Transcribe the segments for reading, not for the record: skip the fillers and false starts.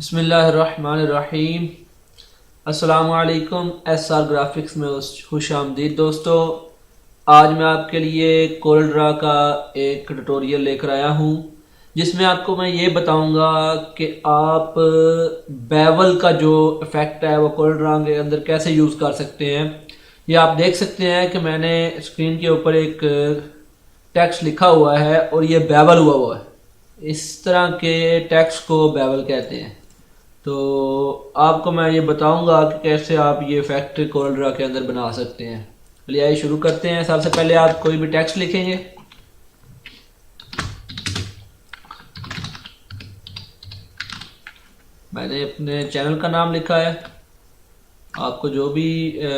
बिस्मिल्लाहिर्रहमानिर्रहीम। अस्सलामुअलैकुम। SR graphics में खुश आमदीद दोस्तों। आज मैं आपके लिए कोरल ड्रा का एक ट्यूटोरियल लेकर आया हूँ जिसमें आपको मैं ये बताऊंगा कि आप बेवल का जो इफ़ेक्ट है वो कोरल ड्रा के अंदर कैसे यूज़ कर सकते हैं। ये आप देख सकते हैं कि मैंने स्क्रीन के ऊपर एक टेक्स्ट लिखा हुआ है और ये बेवल हुआ है। इस तरह के टेक्स्ट को बेवल कहते हैं। तो आपको मैं ये बताऊंगा कि कैसे आप ये इफेक्ट कोरल ड्रा के अंदर बना सकते हैं। चलिए आइए शुरू करते हैं। सबसे पहले आप कोई भी टेक्स्ट लिखेंगे। मैंने अपने चैनल का नाम लिखा है। आपको जो भी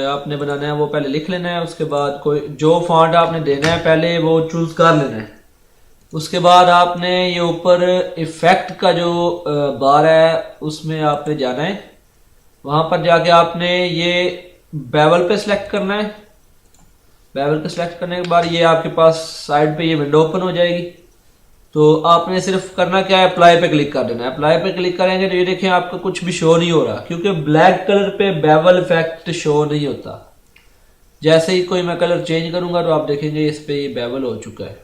आपने बनाना है वो पहले लिख लेना है। उसके बाद कोई जो फॉन्ट आपने देना है पहले वो चूज कर लेना है। उसके बाद आपने ये ऊपर इफेक्ट का जो बार है उसमें आपने जाना है। वहां पर जाके आपने ये बेवल पे सिलेक्ट करना है। बेवल पे सिलेक्ट करने के बाद ये आपके पास साइड पे ये विंडो ओपन हो जाएगी। तो आपने सिर्फ करना क्या है, अप्लाई पे क्लिक कर देना है। अप्लाई पे क्लिक करेंगे तो ये देखें आपका कुछ भी शो नहीं हो रहा क्योंकि ब्लैक कलर पे बेवल इफेक्ट शो नहीं होता। जैसे ही कोई मैं कलर चेंज करूंगा तो आप देखेंगे इस पे ये बेवल हो चुका है।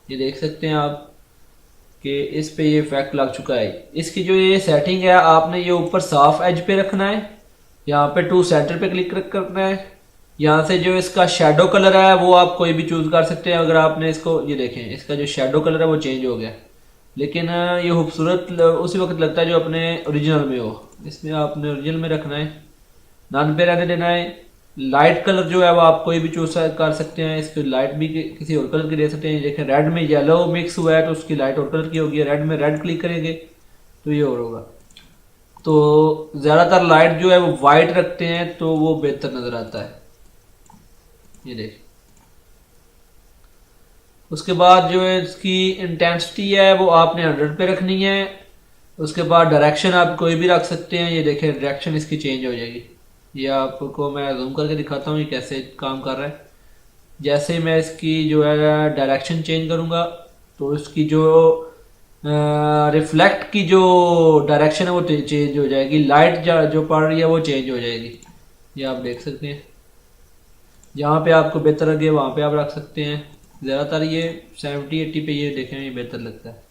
ये देख सकते हैं आप कि इस पे ये इफेक्ट लग चुका है। इसकी जो ये सेटिंग है आपने ये ऊपर साफ एज पे रखना है। यहाँ पे टू सेंटर पे क्लिक करना है। यहाँ से जो इसका शेडो कलर है वो आप कोई भी चूज कर सकते हैं। अगर आपने इसको ये देखें इसका जो शेडो कलर है वो चेंज हो गया, लेकिन ये खूबसूरत उसी वक्त लगता है जो अपने ओरिजिनल में हो। इसमें आपने ओरिजिनल में रखना है, नन पे रहने देना है। लाइट कलर जो है वो आप कोई भी चूज कर सकते हैं। इसकी लाइट भी किसी और कलर की दे सकते हैं। देखें रेड में येलो मिक्स हुआ है तो उसकी लाइट और कलर की होगी। रेड में रेड क्लिक करेंगे तो ये और होगा। तो ज्यादातर लाइट जो है वो वाइट रखते हैं तो वो बेहतर नजर आता है। ये देखें। उसके बाद जो है इसकी इंटेंसिटी है वो आपने 100 पे रखनी है। उसके बाद डायरेक्शन आप कोई भी रख सकते हैं। ये देखें डायरेक्शन इसकी चेंज हो जाएगी। ये आपको मैं जूम करके दिखाता हूँ ये कैसे काम कर रहा है। जैसे ही मैं इसकी जो है डायरेक्शन चेंज करूँगा तो इसकी जो रिफ्लेक्ट की जो डायरेक्शन है वो चेंज हो जाएगी। लाइट जो पड़ रही है वो चेंज हो जाएगी। ये आप देख सकते हैं। जहाँ पे आपको बेहतर लगे वहाँ पे आप रख सकते हैं। ज़्यादातर ये 70-80 पे ये देखें ये बेहतर लगता है।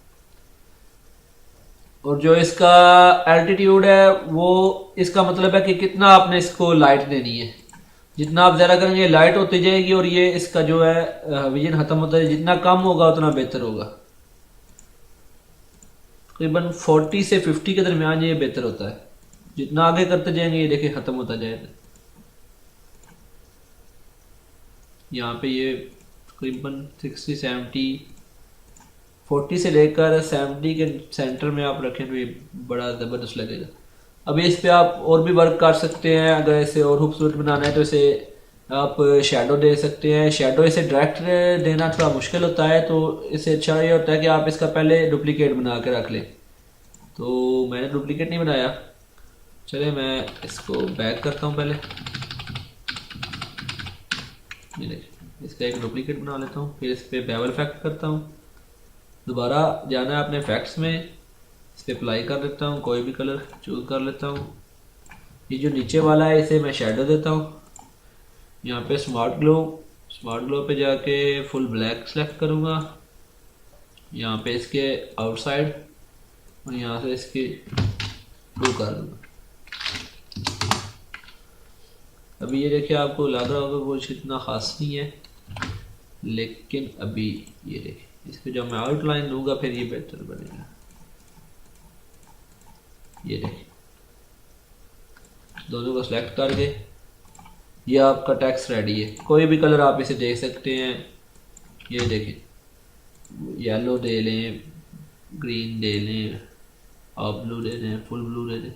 और जो इसका एल्टीट्यूड है वो इसका मतलब है कि कितना आपने इसको लाइट देनी है। जितना आप ज़्यादा करेंगे लाइट होती जाएगी और ये इसका जो है विजन खत्म होता है। जितना कम होगा उतना बेहतर होगा। तकरीबन 40 से 50 के दरमियान ये बेहतर होता है। जितना आगे करते जाएंगे ये देखिए खत्म होता जाएगा। यहाँ पे ये तकरीबन 60-70 40 से लेकर 70 के सेंटर में आप रखें तो ये बड़ा ज़बरदस्त लगेगा। अभी इस पे आप और भी वर्क कर सकते हैं। अगर इसे और खूबसूरत बनाना है तो इसे आप शेडो दे सकते हैं। शेडो इसे डायरेक्ट देना थोड़ा मुश्किल होता है, तो इससे अच्छा ये होता है कि आप इसका पहले डुप्लीकेट बना के रख लें। तो मैंने डुप्लीकेट नहीं बनाया। चले मैं इसको बैक करता हूँ पहले। ये देखिए इसका एक डुप्लीकेट बना लेता हूँ, फिर इस पर बेवल इफेक्ट करता हूँ। दोबारा जाना है अपने इफेक्ट्स में, इस पर अप्लाई कर देता हूँ। कोई भी कलर चूज कर लेता हूँ। ये जो नीचे वाला है इसे मैं शेडो देता हूँ। यहाँ पे स्मार्ट ग्लो पे जाके फुल ब्लैक सेलेक्ट करूँगा। यहाँ पे इसके आउटसाइड और यहाँ से इसकी ब्लू कर दूँगा। अभी ये देखिए आपको लग रहा होगा कुछ इतना खास नहीं है, लेकिन अभी ये देखिए इसको जब मैं आउटलाइन दूंगा फिर ये बेहतर बनेगा। ये देखिए दोनों को सिलेक्ट करके ये आपका टेक्स्ट रेडी है। कोई भी कलर आप इसे दे सकते हैं। ये देखें येलो दे लें, ग्रीन दे लें, ऑफ ब्लू दे लें, फुल ब्लू दे लें।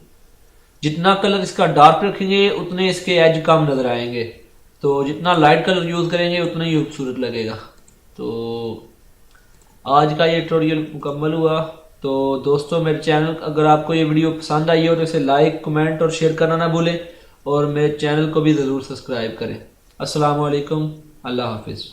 जितना कलर इसका डार्क रखेंगे उतने इसके एज कम नजर आएंगे। तो जितना लाइट कलर यूज करेंगे उतना ही खूबसूरत लगेगा। तो आज का ये ट्यूटोरियल मुकम्मल हुआ। तो दोस्तों मेरे चैनल अगर आपको ये वीडियो पसंद आई हो तो इसे लाइक, कमेंट और शेयर करना ना भूलें और मेरे चैनल को भी ज़रूर सब्सक्राइब करें। अस्सलाम वालेकुम, अल्लाह हाफिज़।